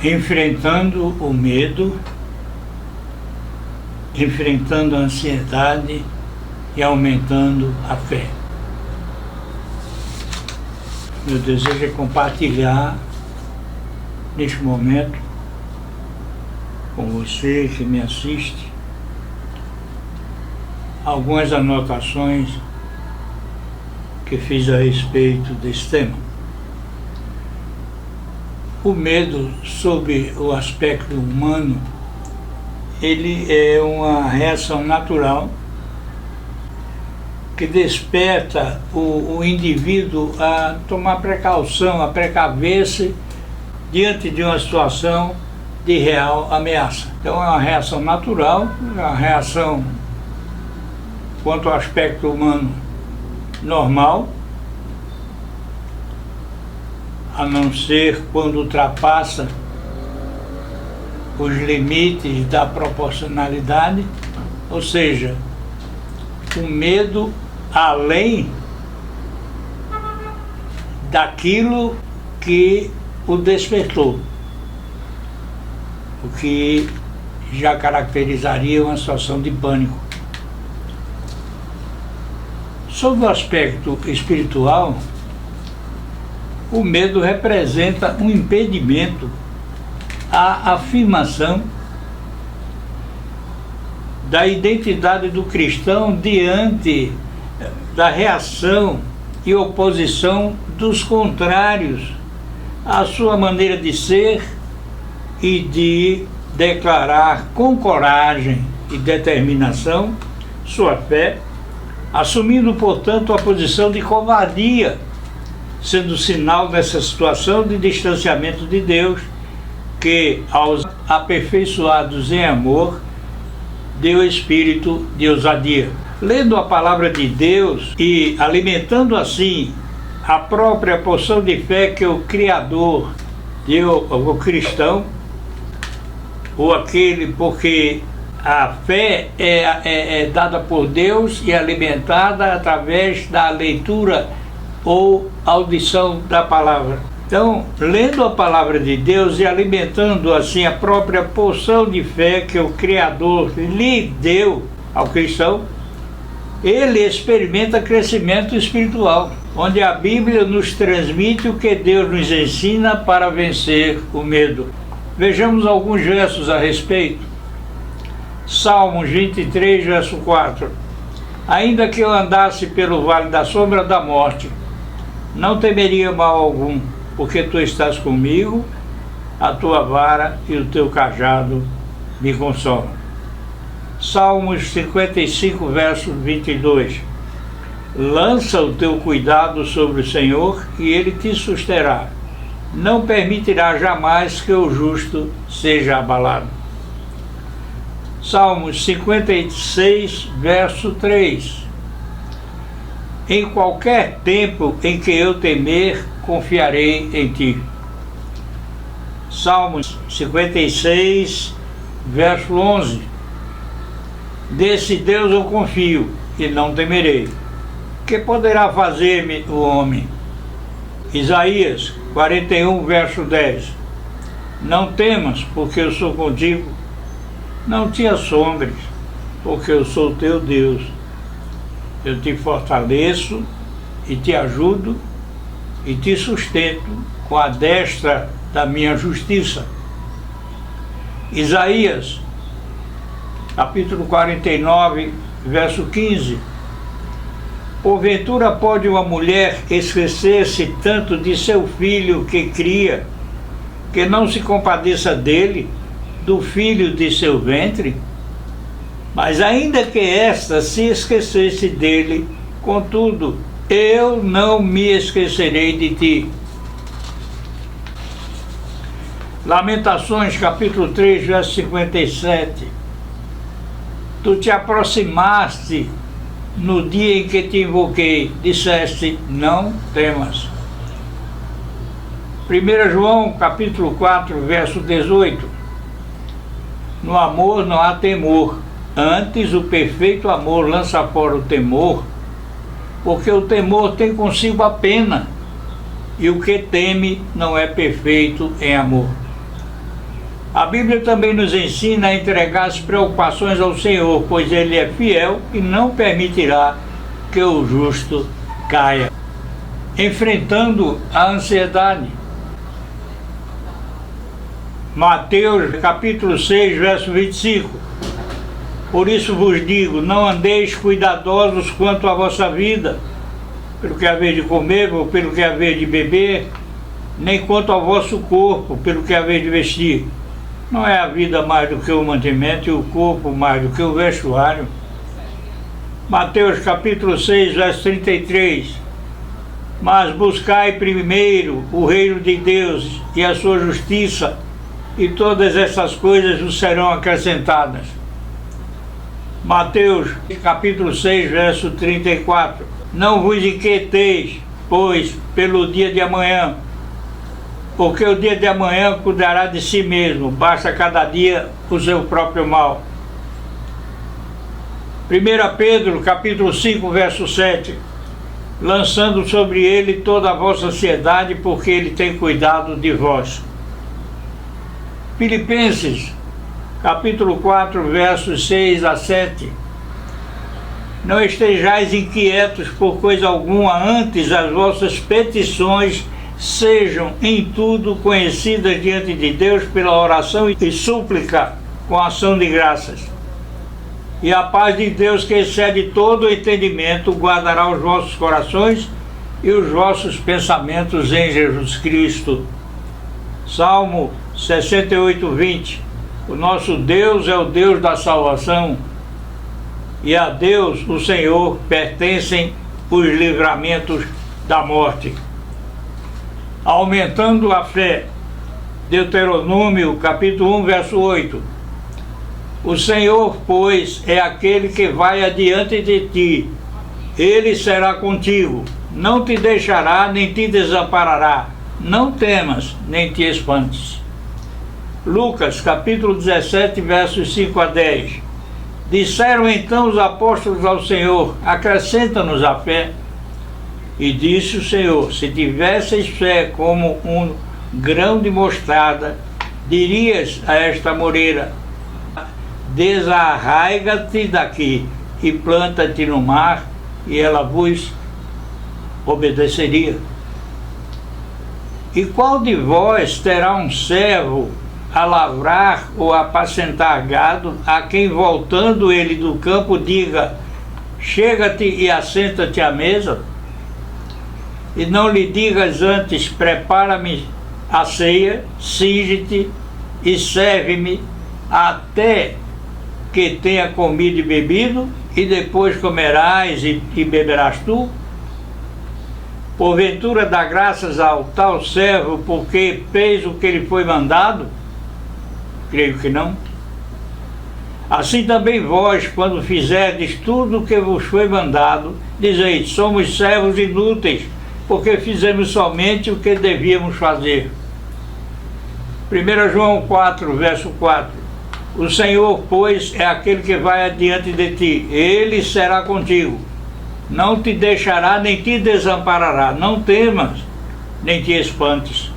enfrentando o medo, enfrentando a ansiedade e aumentando a fé. Meu desejo é compartilhar neste momento com você que me assiste algumas anotações que fiz a respeito desse tema. O medo, sob o aspecto humano, ele é uma reação natural que desperta o indivíduo a tomar precaução, a precaver-se diante de uma situação de real ameaça. Então é uma reação natural, é uma reação quanto ao aspecto humano normal, a não ser quando ultrapassa os limites da proporcionalidade, ou seja, o medo além daquilo que o despertou, o que já caracterizaria uma situação de pânico. Sob o aspecto espiritual, o medo representa um impedimento à afirmação da identidade do cristão diante da reação e oposição dos contrários à sua maneira de ser e de declarar com coragem e determinação sua fé, assumindo, portanto, a posição de covardia, sendo sinal dessa situação de distanciamento de Deus, que aos aperfeiçoados em amor deu espírito de ousadia. Lendo a palavra de Deus e alimentando assim a própria porção de fé que o Criador deu ao cristão, ou aquele, porque a fé é dada por Deus e alimentada através da leitura ou audição da palavra. Então, lendo a palavra de Deus e alimentando assim a própria porção de fé que o Criador lhe deu ao cristão, ele experimenta crescimento espiritual, onde a Bíblia nos transmite o que Deus nos ensina para vencer o medo. Vejamos alguns versos a respeito. Salmos 23, verso 4. Ainda que eu andasse pelo vale da sombra da morte, não temeria mal algum, porque tu estás comigo, a tua vara e o teu cajado me consolam. Salmos 55, verso 22. Lança o teu cuidado sobre o Senhor e ele te susterá. Não permitirá jamais que o justo seja abalado. Salmos 56, verso 3. Em qualquer tempo em que eu temer, confiarei em ti. Salmos 56, verso 11. Desse Deus eu confio e não temerei. Que poderá fazer-me o homem? Isaías 41, verso 10. Não temas, porque eu sou contigo. Não te assombres, porque eu sou teu Deus. Eu te fortaleço e te ajudo e te sustento com a destra da minha justiça. Isaías, capítulo 49, verso 15. Porventura pode uma mulher esquecer-se tanto de seu filho que cria, que não se compadeça dele, do filho de seu ventre? Mas ainda que esta se esquecesse dele, contudo, eu não me esquecerei de ti. Lamentações, capítulo 3, verso 57. Tu te aproximaste no dia em que te invoquei, disseste, não temas. 1 João, capítulo 4, verso 18. No amor não há temor, antes o perfeito amor lança fora o temor, porque o temor tem consigo a pena, e o que teme não é perfeito em amor. A Bíblia também nos ensina a entregar as preocupações ao Senhor, pois Ele é fiel e não permitirá que o justo caia. Enfrentando a ansiedade. Mateus capítulo 6, verso 25. Por isso vos digo, não andeis cuidadosos quanto à vossa vida, pelo que haver de comer ou pelo que haver de beber, nem quanto ao vosso corpo, pelo que haver de vestir. Não é a vida mais do que o mantimento e o corpo mais do que o vestuário? Mateus capítulo 6, verso 33. Mas buscai primeiro o reino de Deus e a sua justiça, e todas essas coisas vos serão acrescentadas. Mateus capítulo 6, verso 34. Não vos inquieteis, pois, pelo dia de amanhã, porque o dia de amanhã cuidará de si mesmo, basta cada dia o seu próprio mal. 1 Pedro capítulo 5, verso 7. Lançando sobre ele toda a vossa ansiedade, porque ele tem cuidado de vós. Filipenses capítulo 4, versos 6 a 7. Não estejais inquietos por coisa alguma, antes as vossas petições sejam em tudo conhecidas diante de Deus pela oração e súplica com ação de graças. E a paz de Deus, que excede todo o entendimento, guardará os vossos corações e os vossos pensamentos em Jesus Cristo. Salmo 68, 20. O nosso Deus é o Deus da salvação, e a Deus, o Senhor, pertencem os livramentos da morte. Aumentando a fé. Deuteronômio capítulo 1, verso 8. O Senhor, pois, é aquele que vai adiante de ti. Ele será contigo. Não te deixará, nem te desamparará. Não temas, nem te espantes. Lucas capítulo 17, versos 5 a 10. Disseram então os apóstolos ao Senhor, acrescenta-nos a fé. E disse o Senhor, se tivesseis fé como um grão de mostarda, dirias a esta moreira, desarraiga-te daqui e planta-te no mar, e ela vos obedeceria. E qual de vós terá um servo a lavrar ou a apacentar gado, a quem voltando ele do campo diga, chega-te e assenta-te à mesa? E não lhe digas antes, prepara-me a ceia, cinge-te e serve-me até que tenha comido e bebido, e depois comerás e beberás tu? Porventura dá graças ao tal servo porque fez o que lhe foi mandado? Creio que não. Assim também vós, quando fizerdes tudo o que vos foi mandado, dizeis, somos servos inúteis, porque fizemos somente o que devíamos fazer. 1 João 4, verso 4. O Senhor, pois, é aquele que vai adiante de ti. Ele será contigo. Não te deixará, nem te desamparará. Não temas, nem te espantes.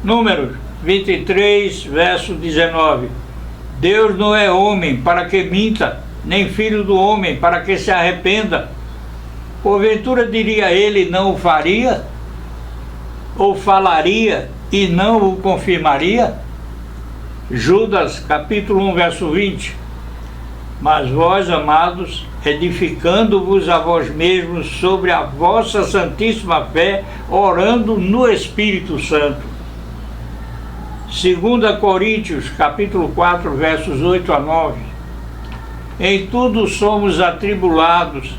Números 23, verso 19. Deus não é homem para que minta, nem filho do homem para que se arrependa. Porventura diria ele, não o faria? Ou falaria e não o confirmaria? Judas, capítulo 1, verso 20. Mas vós, amados, edificando-vos a vós mesmos sobre a vossa santíssima fé, orando no Espírito Santo. 2 Coríntios, capítulo 4, versos 8 a 9. Em tudo somos atribulados,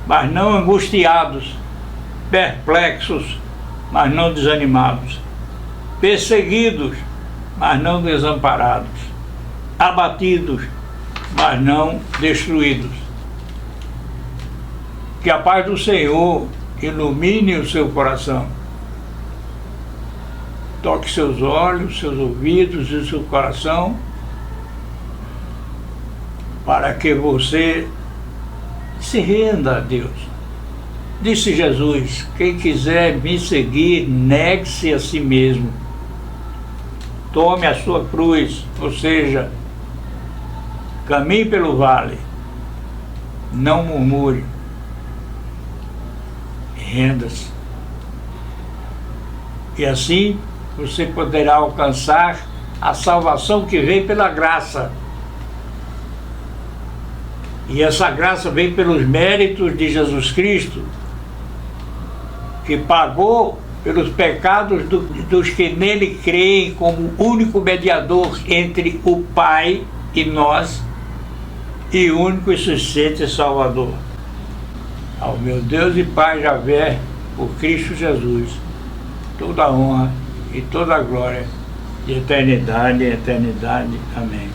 mas não angustiados, perplexos, mas não desanimados, perseguidos, mas não desamparados, abatidos, mas não destruídos. Que a paz do Senhor ilumine o seu coração, toque seus olhos, seus ouvidos e seu coração, para que você se renda a Deus. Disse Jesus, quem quiser me seguir, negue-se a si mesmo. tome a sua cruz, ou seja, caminhe pelo vale, não murmure, renda-se. E assim você poderá alcançar a salvação que vem pela graça. E essa graça vem pelos méritos de Jesus Cristo, que pagou pelos pecados dos que nele creem como único mediador entre o Pai e nós, e único e suficiente Salvador. Ao meu Deus e Pai Javé, por Cristo Jesus, toda a honra e toda a glória, de eternidade em eternidade. Amém.